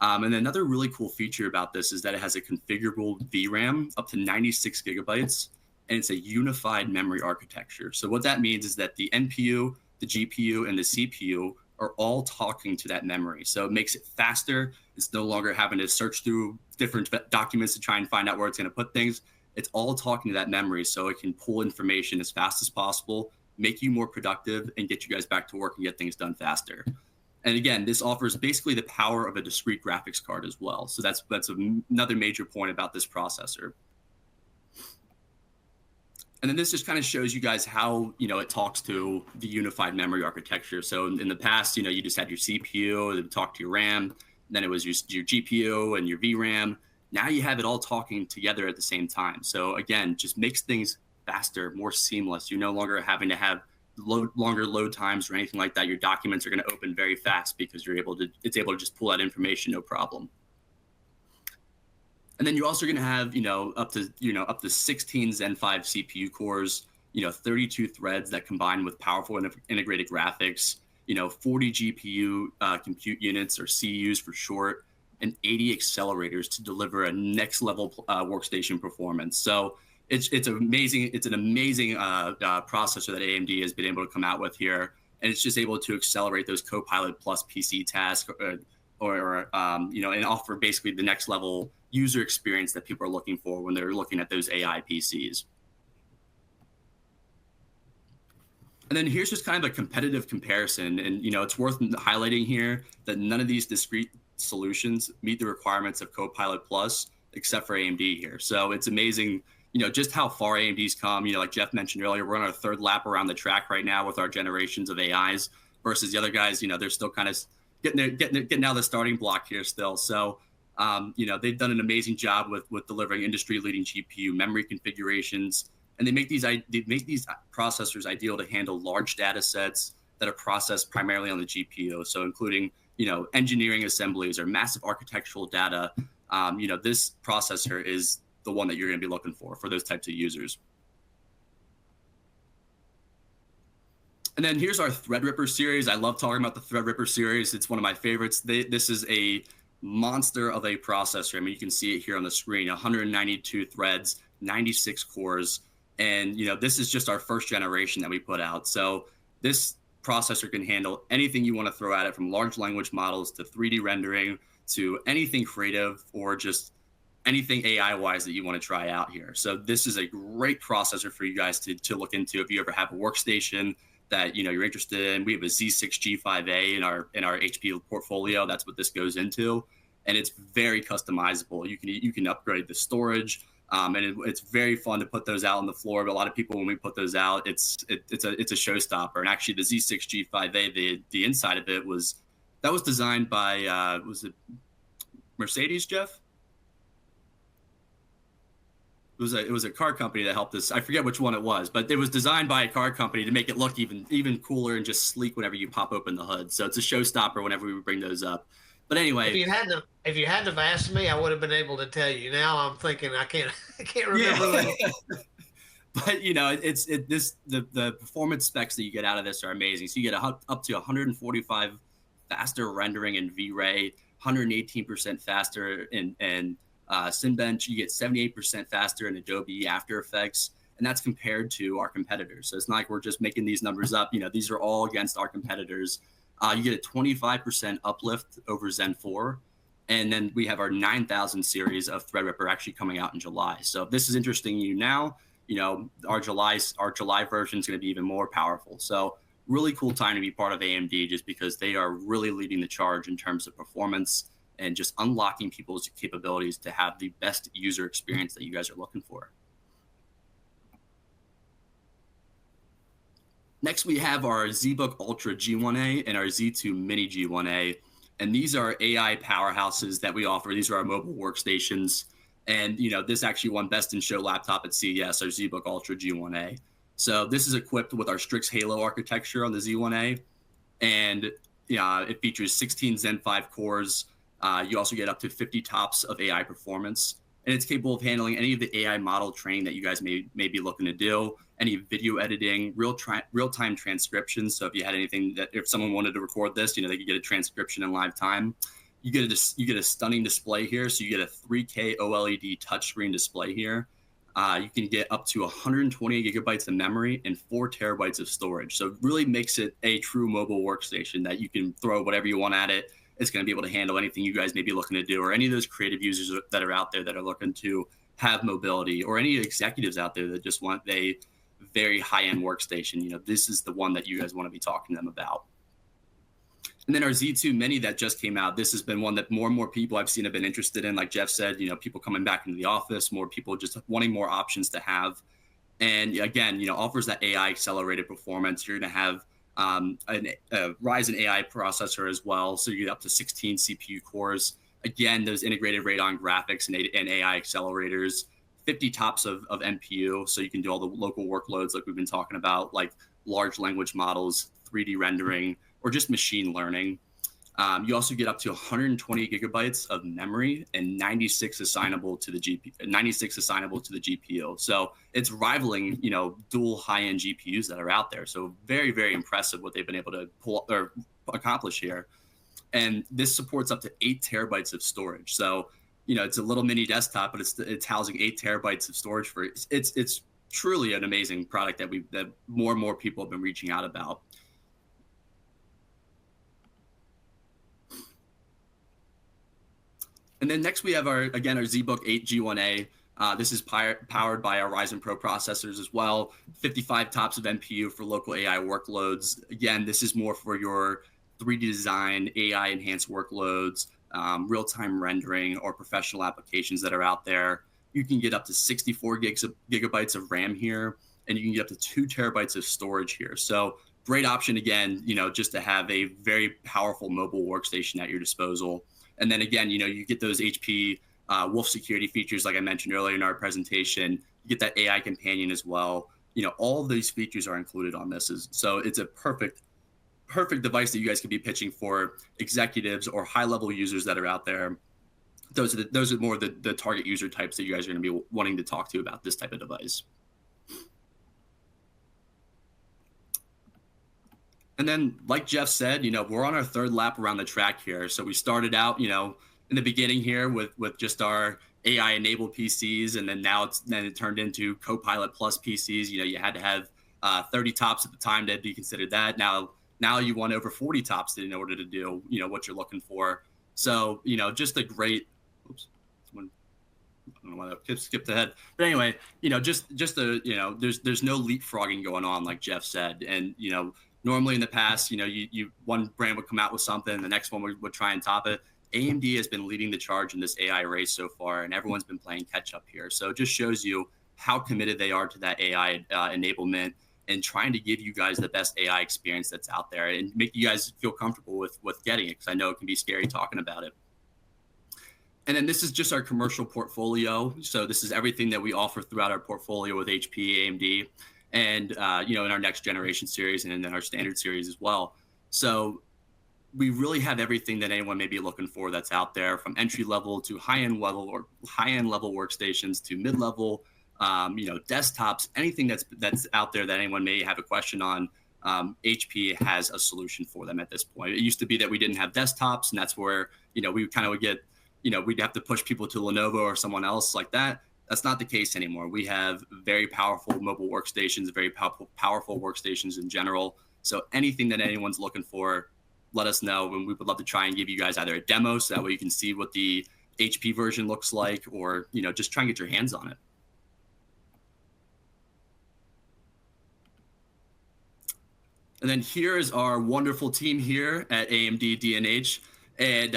And another really cool feature about this is that it has a configurable VRAM up to 96 gigabytes, and it's a unified memory architecture. So what that means is that the NPU, the GPU, and the CPU are all talking to that memory. So it makes it faster. It's no longer having to search through different documents to try and find out where it's going to put things. It's all talking to that memory, so it can pull information as fast as possible, make you more productive, and get you guys back to work and get things done faster. And again, this offers basically the power of a discrete graphics card as well. So that's another major point about this processor. And then this just kind of shows you guys how, you know, it talks to the unified memory architecture. So in the past, you know, you just had your CPU, it would talk to your RAM, then it was your GPU and your VRAM. Now you have it all talking together at the same time. So again, just makes things faster, more seamless. You're no longer having to have longer load times or anything like that. Your documents are going to open very fast because it's able to just pull out information, no problem. And then you're also going to have, up to 16 Zen 5 CPU cores, 32 threads that combine with powerful integrated graphics, 40 GPU compute units, or CUs for short, and 80 accelerators to deliver a next level workstation performance. So it's amazing. It's an amazing processor that AMD has been able to come out with here, and it's just able to accelerate those Copilot Plus PC tasks, and offer basically the next level user experience that people are looking for when they're looking at those AI PCs. And then here's just kind of a competitive comparison, and it's worth highlighting here that none of these discrete solutions meet the requirements of Copilot Plus except for AMD here. So it's amazing, just how far AMD's come. Like Jeff mentioned earlier, we're on our third lap around the track right now with our generations of AIs versus the other guys. They're still kind of getting out of the starting block here still. So they've done an amazing job with delivering industry-leading GPU memory configurations, and they make these processors ideal to handle large data sets that are processed primarily on the GPU. So including engineering assemblies or massive architectural data. This processor is the one that you're going to be looking for those types of users. And then here's our Threadripper series. I love talking about the Threadripper series. It's one of my favorites. This is a monster of a processor. I mean, you can see it here on the screen, 192 threads, 96 cores. And, this is just our first generation that we put out. So this processor can handle anything you want to throw at it, from large language models to 3D rendering to anything creative or just anything AI-wise that you want to try out here. So this is a great processor for you guys to look into if you ever have a workstation that you're interested in. We have a Z6 G5A in our HP portfolio. That's what this goes into, and it's very customizable. You can upgrade the storage, and it's very fun to put those out on the floor. But a lot of people, when we put those out, it's a showstopper. And actually, the Z6 G5A, the inside of it was designed by was it Mercedes, Jeff? It was a car company that helped us. I forget which one it was, but it was designed by a car company to make it look even cooler and just sleek whenever you pop open the hood. So it's a showstopper whenever we bring those up. But anyway, if you hadn't have asked me, I would have been able to tell you. Now I'm thinking I can't remember. Yeah. But the performance specs that you get out of this are amazing. So you get up to 145 faster rendering in V-Ray, 118% faster in Cinebench. You get 78% faster in Adobe After Effects, and that's compared to our competitors. So it's not like we're just making these numbers up. These are all against our competitors. you get a 25% uplift over Zen 4. And then we have our 9000 series of Threadripper actually coming out in July. So if this is interesting to you now, our July version is going to be even more powerful. So really cool time to be part of AMD, just because they are really leading the charge in terms of performance and just unlocking people's capabilities to have the best user experience that you guys are looking for. Next, we have our ZBook Ultra G1A and our Z2 Mini G1A. And these are AI powerhouses that we offer. These are our mobile workstations. And, this actually won Best in Show laptop at CES, our ZBook Ultra G1A. So this is equipped with our Strix Halo architecture on the Z1A. And it features 16 Zen 5 cores. You also get up to 50 TOPS of AI performance. And it's capable of handling any of the AI model training that you guys may be looking to do, any video editing, real-time transcription. So if you had anything if someone wanted to record this, they could get a transcription in live time. You get a stunning display here. So you get a 3K OLED touchscreen display here. You can get up to 120 gigabytes of memory and 4 terabytes of storage. So it really makes it a true mobile workstation that you can throw whatever you want at it. It's going to be able to handle anything you guys may be looking to do, or any of those creative users that are out there that are looking to have mobility, or any executives out there that just want a very high-end workstation. This is the one that you guys want to be talking to them about. And then our Z2 Mini that just came out, this has been one that more and more people I've seen have been interested in. Like Jeff said, people coming back into the office, more people just wanting more options to have. And again, offers that AI accelerated performance. You're going to have a Ryzen AI processor as well. So you get up to 16 CPU cores. Again, those integrated Radeon graphics and AI accelerators, 50 TOPS of NPU. So you can do all the local workloads like we've been talking about, like large language models, 3D rendering, or just machine learning. You also get up to 120 gigabytes of memory and 96 assignable to the GPU. So it's rivaling, dual high-end GPUs that are out there. So very, very impressive what they've been able to accomplish here. And this supports up to 8 terabytes of storage. So, it's a little mini desktop, but it's housing 8 terabytes of storage for it. It's truly an amazing product that more and more people have been reaching out about. And then next we have our ZBook 8 G1A. This is powered by our Ryzen Pro processors as well. 55 TOPS of NPU for local AI workloads. Again, this is more for your 3D design, AI enhanced workloads, real-time rendering, or professional applications that are out there. You can get up to 64 gigabytes of RAM here, and you can get up to 2 terabytes of storage here. So great option, again, just to have a very powerful mobile workstation at your disposal. And then again, you get those HP Wolf security features, like I mentioned earlier in our presentation. You get that AI companion as well. All of these features are included on this. So it's a perfect device that you guys could be pitching for executives or high-level users that are out there. Those are more the target user types that you guys are going to be wanting to talk to about this type of device. And then, like Jeff said, we're on our third lap around the track here. So we started out, in the beginning here with just our AI-enabled PCs, and then it turned into Copilot Plus PCs. You had to have 30 TOPS at the time to be considered that. Now you want over 40 TOPS in order to do, what you're looking for. So, just a great. Oops, someone. I don't know why that skipped ahead. But anyway, there's no leapfrogging going on, like Jeff said, and normally in the past, one brand would come out with something, and the next one would try and top it. AMD has been leading the charge in this AI race so far, and everyone's been playing catch up here. So it just shows you how committed they are to that AI enablement and trying to give you guys the best AI experience that's out there and make you guys feel comfortable with getting it, because I know it can be scary talking about it. And then this is just our commercial portfolio. So this is everything that we offer throughout our portfolio with HP, AMD, and in our next generation series and in our standard series as well. So we really have everything that anyone may be looking for that's out there, from entry level to high-end level workstations to mid-level, desktops, anything that's out there that anyone may have a question on. HP has a solution for them at this point. It used to be that we didn't have desktops, and that's where we kind of would get we'd have to push people to Lenovo or someone else like that. That's not the case anymore. We have very powerful mobile workstations, very powerful workstations in general. So anything that anyone's looking for, let us know, and we would love to try and give you guys either a demo so that way you can see what the HP version looks like, or just try and get your hands on it. And then here is our wonderful team here at AMD DNH. And,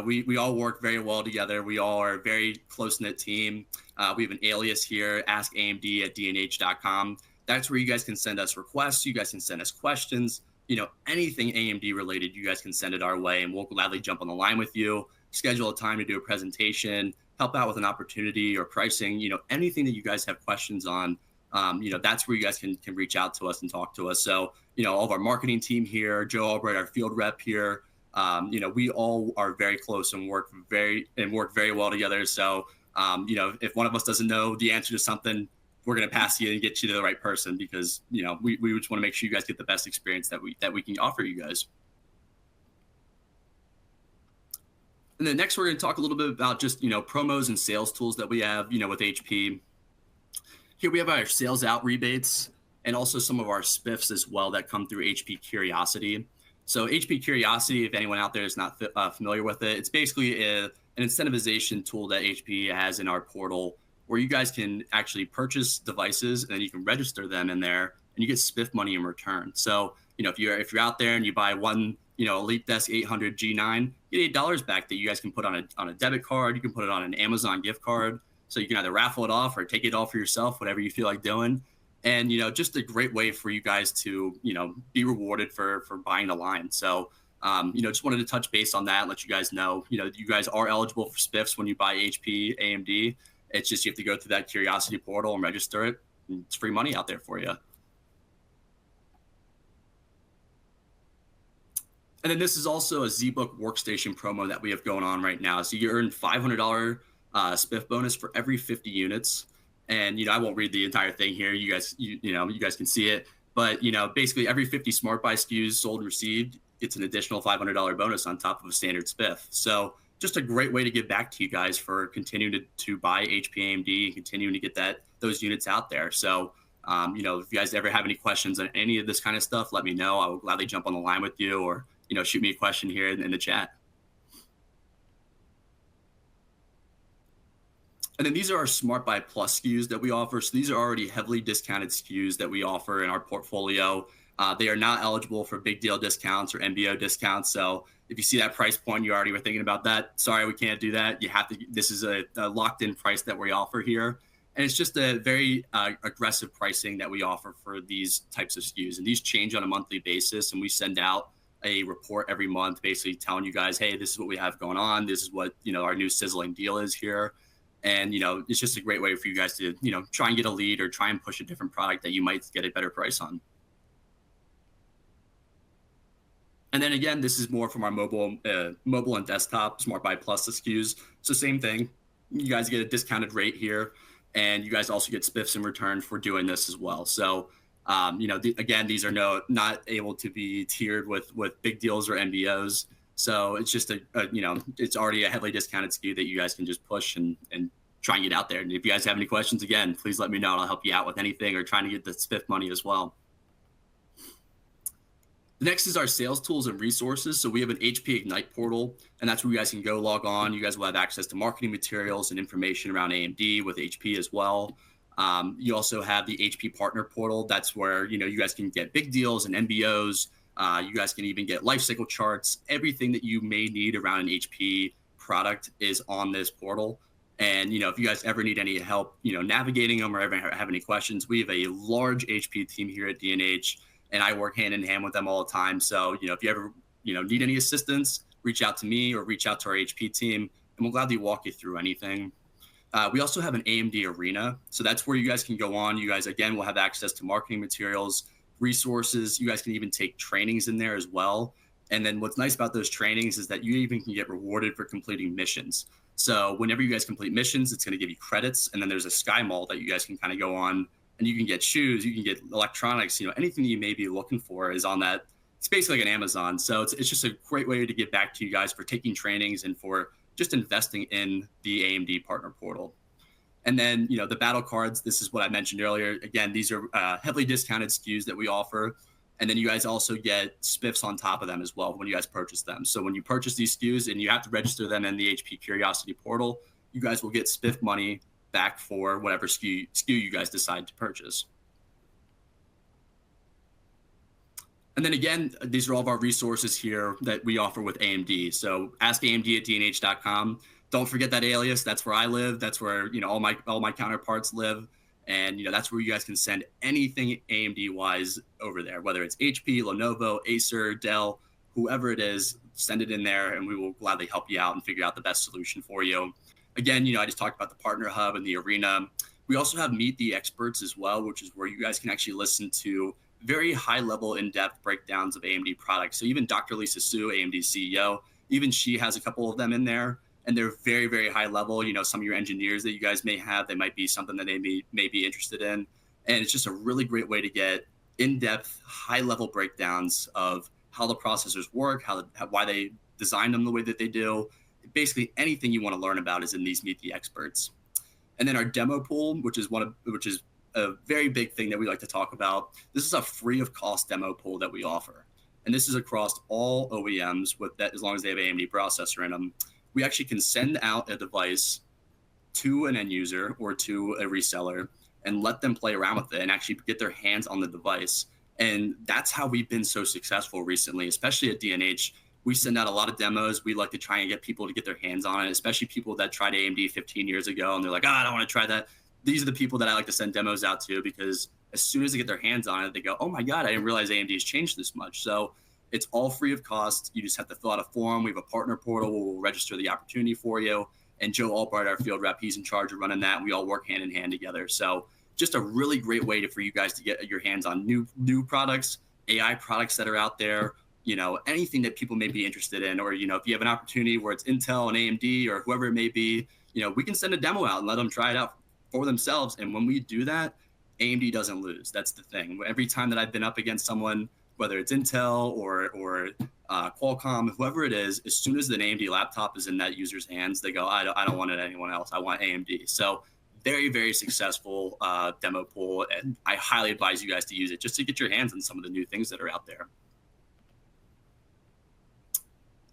we all work very well together. We all are a very close-knit team. We have an alias here, askAMD@dnh.com. That's where you guys can send us requests. You guys can send us questions. Anything AMD related, you guys can send it our way, and we'll gladly jump on the line with you, schedule a time to do a presentation, help out with an opportunity or pricing, anything that you guys have questions on. That's where you guys can reach out to us and talk to us. So, all of our marketing team here, Joe Albright, our field rep here, we all are very close and work very well together. So, if one of us doesn't know the answer to something, we're going to pass you and get you to the right person, because, we just want to make sure you guys get the best experience that we can offer you guys. And then next, we're going to talk a little bit about just, promos and sales tools that we have, with HP. Here we have our sales out rebates and also some of our spiffs as well that come through HP Curiosity. So HP Curiosity, if anyone out there is not familiar with it, it's basically an incentivization tool that HP has in our portal, where you guys can actually purchase devices and then you can register them in there and you get spiff money in return. So, if you're out there and you buy one, Elite Desk 800 G9, you get $8 back that you guys can put on a debit card. You can put it on an Amazon gift card. So you can either raffle it off or take it all for yourself, whatever you feel like doing. And, just a great way for you guys to, be rewarded for buying the line. So, just wanted to touch base on that and let you guys know, you guys are eligible for spiffs when you buy HP, AMD. It's just you have to go through that Curiosity portal and register it. And it's free money out there for you. And then this is also a ZBook workstation promo that we have going on right now. So you earn $500 spiff bonus for every 50 units. And, I won't read the entire thing here. You guys, you guys can see it. But, basically every 50 Smart Buy SKUs sold and received, it's an additional $500 bonus on top of a standard spiff. So just a great way to give back to you guys for continuing to buy HP AMD and continuing to get those units out there. So, if you guys ever have any questions on any of this kind of stuff, let me know. I will gladly jump on the line with you, or, shoot me a question here in the chat. And then these are our Smart Buy Plus SKUs that we offer. So these are already heavily discounted SKUs that we offer in our portfolio. They are not eligible for big deal discounts or MBO discounts. So if you see that price point, you already were thinking about that. Sorry, we can't do that. You have to. This is a locked in price that we offer here. And it's just a very aggressive pricing that we offer for these types of SKUs. And these change on a monthly basis. And we send out a report every month basically telling you guys, hey, this is what we have going on. This is what, our new sizzling deal is here. And, it's just a great way for you guys to, try and get a lead or try and push a different product that you might get a better price on. And then again, this is more from our mobile and desktop Smart Buy Plus SKUs. So same thing, you guys get a discounted rate here, and you guys also get spiffs in return for doing this as well. So, again, these are not able to be tiered with big deals or MBOs. So it's just it's already a heavily discounted SKU that you guys can just push and try and get out there. And if you guys have any questions, again, please let me know and I'll help you out with anything or trying to get the spiff money as well. The next is our sales tools and resources. So we have an HP Ignite portal, and that's where you guys can go log on. You guys will have access to marketing materials and information around AMD with HP as well. You also have the HP Partner Portal. That's where, you guys can get big deals and MBOs. You guys can even get life cycle charts. Everything that you may need around an HP product is on this portal. And, if you guys ever need any help, navigating them or ever have any questions, we have a large HP team here at DNH, and I work hand in hand with them all the time. So, if you ever, need any assistance, reach out to me or reach out to our HP team, and we'll gladly walk you through anything. We also have an AMD Arena. So that's where you guys can go on. You guys, again, will have access to marketing materials, resources. You guys can even take trainings in there as well. And then what's nice about those trainings is that you even can get rewarded for completing missions. So whenever you guys complete missions, it's going to give you credits. And then there's a Sky Mall that you guys can kind of go on, and you can get shoes, you can get electronics, anything that you may be looking for is on that. It's basically like an Amazon. So it's just a great way to give back to you guys for taking trainings and for just investing in the AMD Partner Portal. And then, the battle cards, this is what I mentioned earlier. Again, these are heavily discounted SKUs that we offer. And then you guys also get spiffs on top of them as well when you guys purchase them. So when you purchase these SKUs and you have to register them in the HP Curiosity portal, you guys will get spiff money back for whatever SKU you guys decide to purchase. And then again, these are all of our resources here that we offer with AMD. So ask AMD at dnh.com. Don't forget that alias. That's where I live. That's where, you know, all my counterparts live. And, you know, that's where you guys can send anything AMD wise over there, whether it's HP, Lenovo, Acer, Dell, whoever it is, send it in there and we will gladly help you out and figure out the best solution for you. Again, you know, I just talked about the partner hub and the arena. We also have Meet the Experts as well, which is where you guys can actually listen to very high level, in-depth breakdowns of AMD products. So even Dr. Lisa Su, AMD CEO, even she has a couple of them in there. And they're very, very high level. You know, some of your engineers that you guys may have, they might be something that they may be interested in. And it's just a really great way to get in-depth, high-level breakdowns of how the processors work, why they design them the way that they do. Basically, anything you want to learn about is in these Meet the Experts. And then our demo pool, which is a very big thing that we like to talk about. This is a free of cost demo pool that we offer. And this is across all OEMs with that, as long as they have AMD processor in them. We actually can send out a device to an end user or to a reseller and let them play around with it and actually get their hands on the device. And that's how we've been so successful recently, especially at DNH. We send out a lot of demos. We like to try and get people to get their hands on it, especially people that tried AMD 15 years ago and they're like, I don't want to try that. These are the people that I like to send demos out to, because as soon as they get their hands on it, they go, oh my God, I didn't realize AMD has changed this much. So it's all free of cost. You just have to fill out a form. We have a partner portal where we'll register the opportunity for you. And Joe Albright, our field rep, he's in charge of running that. We all work hand in hand together. So just a really great way for you guys to get your hands on new products, AI products that are out there, you know, anything that people may be interested in. Or, you know, if you have an opportunity where it's Intel and AMD or whoever it may be, you know, we can send a demo out and let them try it out for themselves. And when we do that, AMD doesn't lose. That's the thing. Every time that I've been up against someone, whether it's Intel or Qualcomm, whoever it is, as soon as an AMD laptop is in that user's hands, they go, I don't want it anyone else. I want AMD. So very, very successful demo pool. And I highly advise you guys to use it just to get your hands on some of the new things that are out there.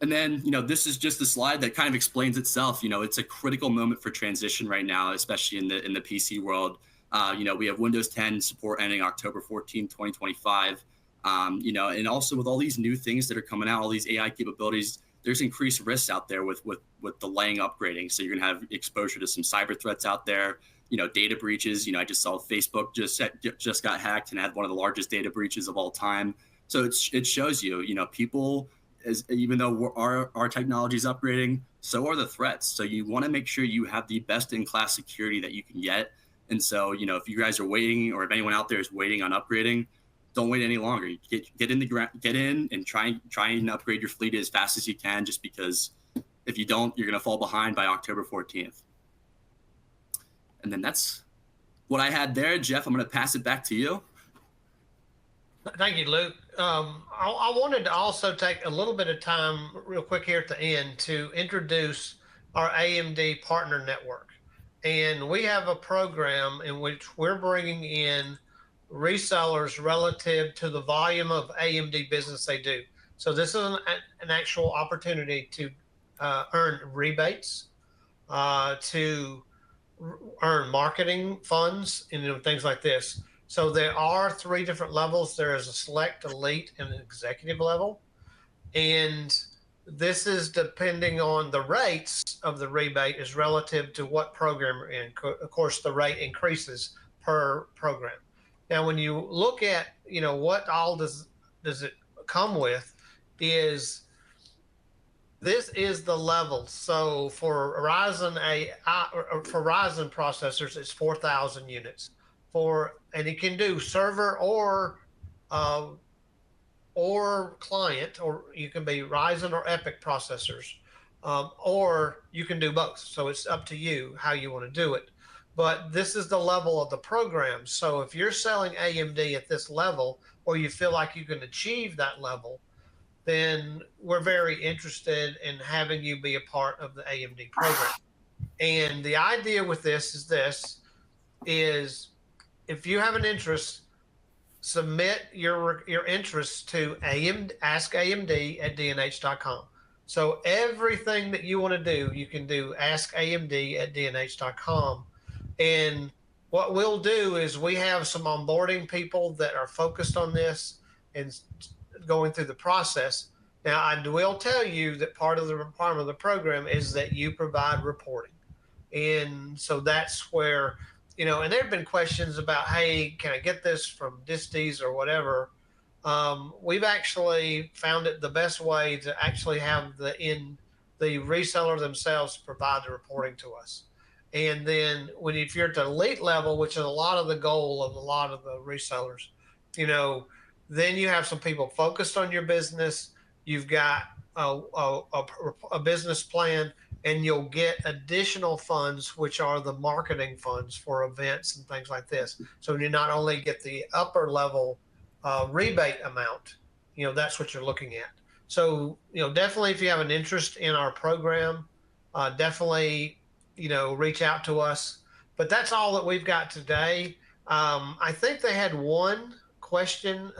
And then, you know, this is just a slide that kind of explains itself. You know, it's a critical moment for transition right now, especially in the PC world. You know, we have Windows 10 support ending October 14, 2025. You know, and also with all these new things that are coming out, all these AI capabilities, there's increased risks out there with delaying upgrading. So you're going to have exposure to some cyber threats out there, you know, data breaches. You know, I just saw Facebook just got hacked and had one of the largest data breaches of all time. So it shows you, you know, people, even though our technology is upgrading, so are the threats. So you want to make sure you have the best in class security that you can get. And so, you know, if you guys are waiting, or if anyone out there is waiting on upgrading, don't wait any longer. Get in and try and upgrade your fleet as fast as you can, just because if you don't, you're going to fall behind by October 14th. And then that's what I had there. Jeff, I'm going to pass it back to you. Thank you, Luke. I wanted to also take a little bit of time real quick here at the end to introduce our AMD partner network. And we have a program in which we're bringing in resellers relative to the volume of AMD business they do. So this is an actual opportunity to earn rebates, to earn marketing funds, and things like this. So there are 3 different levels. There is a select, elite, and an executive level. And this is depending on the rates of the rebate is relative to what program you're in. Of course, the rate increases per program. Now, when you look at, you know, what all does it come with, is this is the level. So for Ryzen processors, it's 4,000 units. And it can do server or client, or you can be Ryzen or EPYC processors, or you can do both. So it's up to you how you want to do it. But this is the level of the program. So if you're selling AMD at this level, or you feel like you can achieve that level, then we're very interested in having you be a part of the AMD program. And the idea with this is if you have an interest, submit your interest to AskAMD@dnh.com. So everything that you want to do, you can do AskAMD@dnh.com. And what we'll do is we have some onboarding people that are focused on this and going through the process. Now, I will tell you that part of the requirement of the program is that you provide reporting. And so that's where, and there have been questions about, hey, can I get this from disties or whatever? We've actually found it the best way to actually have the reseller themselves provide the reporting to us. And then if you're at the elite level, which is a lot of the goal of a lot of the resellers, then you have some people focused on your business. You've got a business plan, and you'll get additional funds, which are the marketing funds for events and things like this. So you not only get the upper level rebate amount, that's what you're looking at. So, definitely if you have an interest in our program, definitely, reach out to us. But that's all that we've got today. I think they had one question,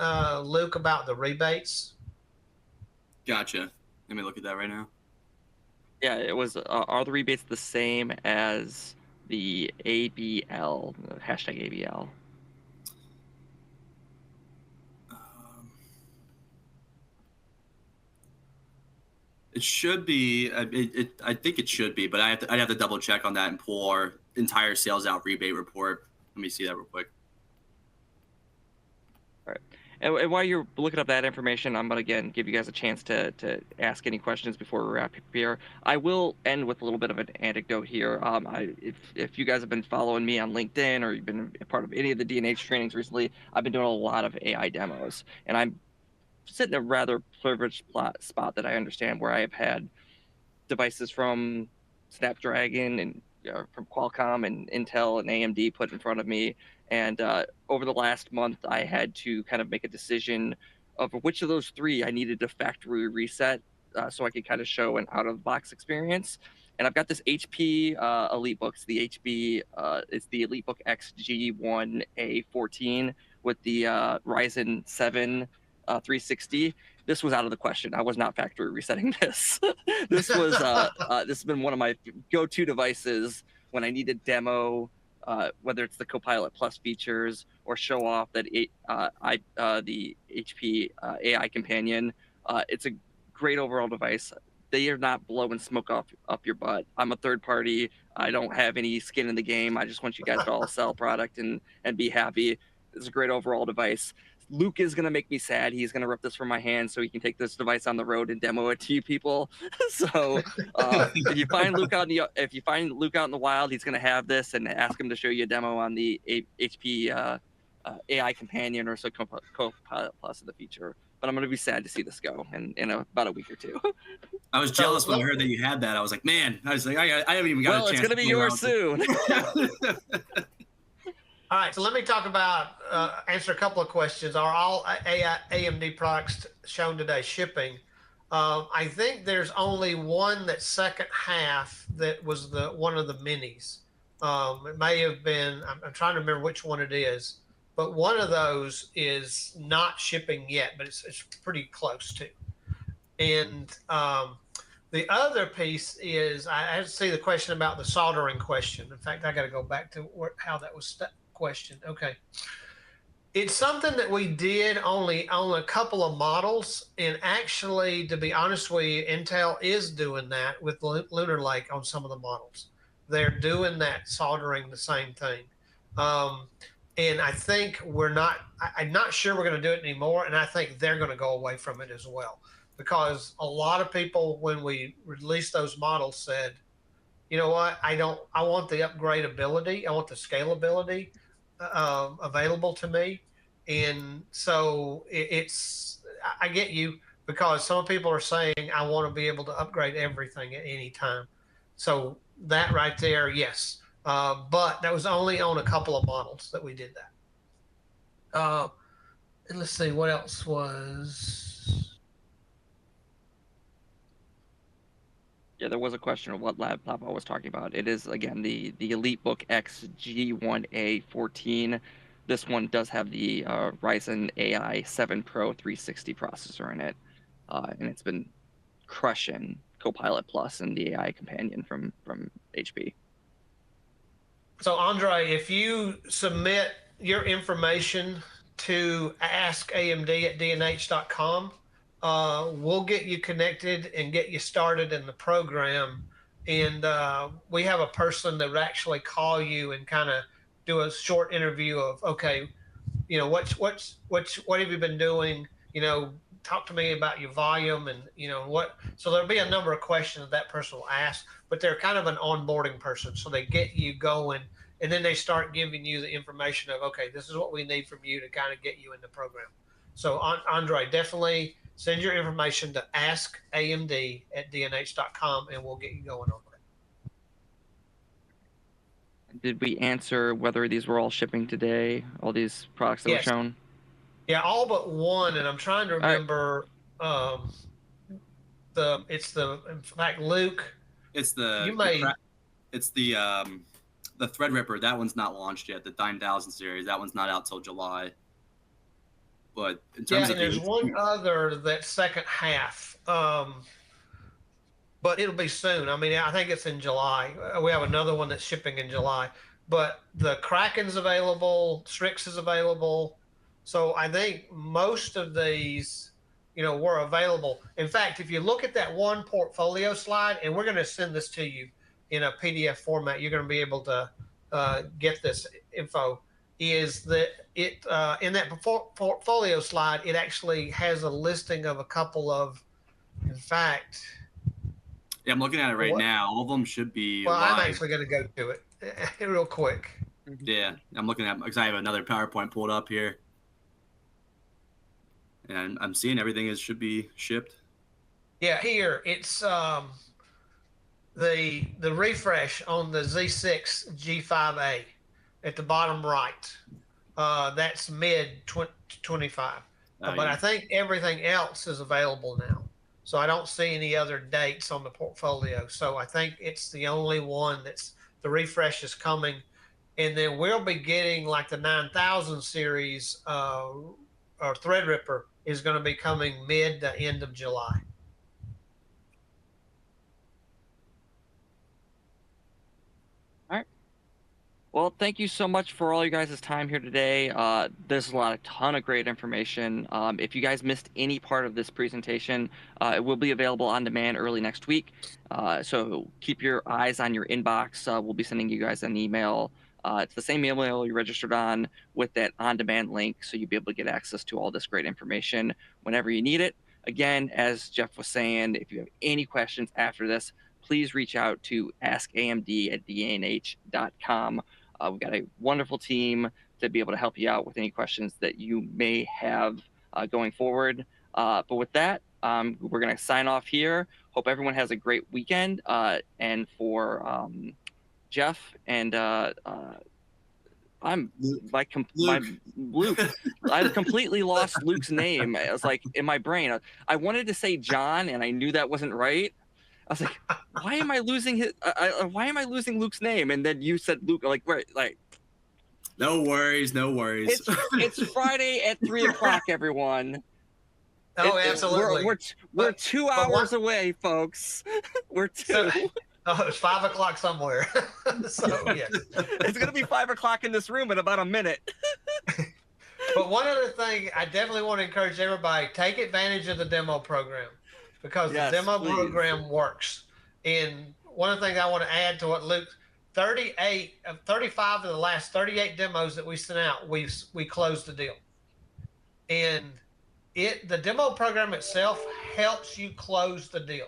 Luke, about the rebates. Gotcha. Let me look at that right now. Yeah, it was, are the rebates the same as the ABL, hashtag ABL? It should be. I think it should be, but I'd have to double check on that and pull our entire sales out rebate report. Let me see that real quick. All right. And while you're looking up that information, I'm going to, again, give you guys a chance to ask any questions before we wrap up here. I will end with a little bit of an anecdote here. If you guys have been following me on LinkedIn or you've been a part of any of the D&H trainings recently, I've been doing a lot of AI demos. And I'm sitting in a rather privileged spot that I understand, where I have had devices from Snapdragon and from Qualcomm and Intel and AMD put in front of me. And over the last month, I had to kind of make a decision of which of those three I needed to factory reset so I could kind of show an out-of-the-box experience. And I've got this HP EliteBook. It's the EliteBook X G1A14 with the Ryzen 7 360. This was out of the question. I was not factory resetting this. This has been one of my go-to devices when I need a demo, whether it's the Copilot Plus features or show off that the HP AI Companion. It's a great overall device. They are not blowing smoke up your butt. I'm a third party. I don't have any skin in the game. I just want you guys to all sell product and be happy. It's a great overall device. Luke is gonna make me sad. He's gonna rip this from my hand so he can take this device on the road and demo it to you people. So if you find Luke out in the wild, he's gonna have this, and ask him to show you a demo on the HP AI Companion or so Copilot Plus in the future. But I'm gonna be sad to see this go in about a week or two. I was jealous when I heard that you had that. I was like, man, I haven't even got a chance. Well, it's gonna be yours soon. All right, so let me talk about, answer a couple of questions. Are all AMD products shown today shipping? I think there's only one that second half that was one of the minis. It may have been, I'm trying to remember which one it is, but one of those is not shipping yet, but it's pretty close to. And the other piece is, I had to see the question about the soldering question. In fact, I got to go back to how that was questioned. Okay. It's something that we did only on a couple of models. And actually, to be honest with you, Intel is doing that with Lunar Lake on some of the models. They're doing that, soldering the same thing. And I think I'm not sure we're going to do it anymore. And I think they're going to go away from it as well. Because a lot of people, when we released those models, said, you know what, I want the upgradability. I want the scalability available to me. And so I get you, because some people are saying, I want to be able to upgrade everything at any time. So that right there, yes. But that was only on a couple of models that we did that. And let's see, what else was... Yeah, there was a question of what laptop I was talking about. It is, again, the EliteBook X G1A14. this one does have the Ryzen AI 7 Pro 360 processor in it, and it's been crushing Copilot Plus and the AI companion from HP. So Andre, if you submit your information to askAMD@dnh.com, we'll get you connected and get you started in the program. And we have a person that would actually call you and kind of do a short interview of, okay, you know, what have you been doing? You know, talk to me about your volume and, you know, what. So there'll be a number of questions that person will ask, but they're kind of an onboarding person. So they get you going, and then they start giving you the information of, okay, this is what we need from you to kind of get you in the program. So Andre, definitely send your information to askAMD@dnh.com, and we'll get you going on it. Did we answer whether these were all shipping today? All these products that were Yes. shown? Yeah, all but one, and I'm trying to remember. In fact, Luke. It's the Threadripper. That one's not launched yet. The 9000 series. That one's not out till July. But in terms of there's one other that's second half. But it'll be soon. I mean, I think it's in July. We have another one that's shipping in July. But the Kraken's available, Strix is available. So I think most of these, you know, were available. In fact, if you look at that one portfolio slide, and we're going to send this to you in a PDF format, you're going to be able to get this info, is that it in that portfolio slide, it actually has a listing of a couple of, in fact. Yeah, I'm looking at it right now. All of them should be Well, live. I'm actually going to go to it real quick. Yeah, I'm looking at, because I have another PowerPoint pulled up here. And I'm seeing everything should be shipped. Yeah, here it's the refresh on the Z6 G5A at the bottom right. That's mid 25. But I think everything else is available now. So I don't see any other dates on the portfolio. So I think it's the only one that's the refresh is coming. And then we'll be getting like the 9000 series or Threadripper is going to be coming mid to end of July. All right. Well, thank you so much for all you guys' time here today. There's a ton of great information. If you guys missed any part of this presentation, it will be available on demand early next week. So keep your eyes on your inbox. We'll be sending you guys an email. It's the same email you registered on with that on-demand link, so you'll be able to get access to all this great information whenever you need it. Again, as Jeff was saying, if you have any questions after this, please reach out to askamd@dnh.com. We've got a wonderful team to be able to help you out with any questions that you may have going forward. But with that, we're going to sign off here. Hope everyone has a great weekend. And for Jeff and I'm like Luke. I've completely lost Luke's name. I was like in my brain. I wanted to say John, and I knew that wasn't right. I was like, why am I losing why am I losing Luke's name? And then you said Luke, like, right, like. No worries. It's Friday at 3:00, everyone. Oh, absolutely. We're 2 hours away, folks. We're two. It's 5 o'clock somewhere. So yeah, it's gonna be 5 o'clock in this room in about a minute. But one other thing, I definitely want to encourage everybody: take advantage of the demo program, because the demo program works. And one of the things I want to add to what Luke, 35 of the last 38 demos that we sent out, we closed the deal. And the demo program itself helps you close the deal.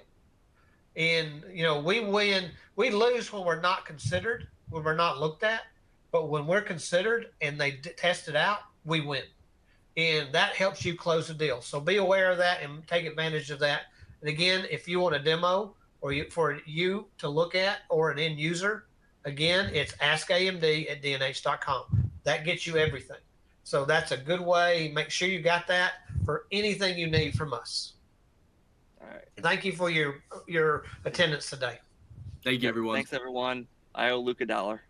And, you know, we lose when we're not considered, when we're not looked at, but when we're considered and they test it out, we win. And that helps you close the deal. So be aware of that and take advantage of that. And again, if you want a demo or for you to look at or an end user, again, it's askamd@dnh.com. That gets you everything. So that's a good way. Make sure you got that for anything you need from us. All right. Thank you for your attendance today. Thank you, everyone. Thanks, everyone. I owe Luke $1.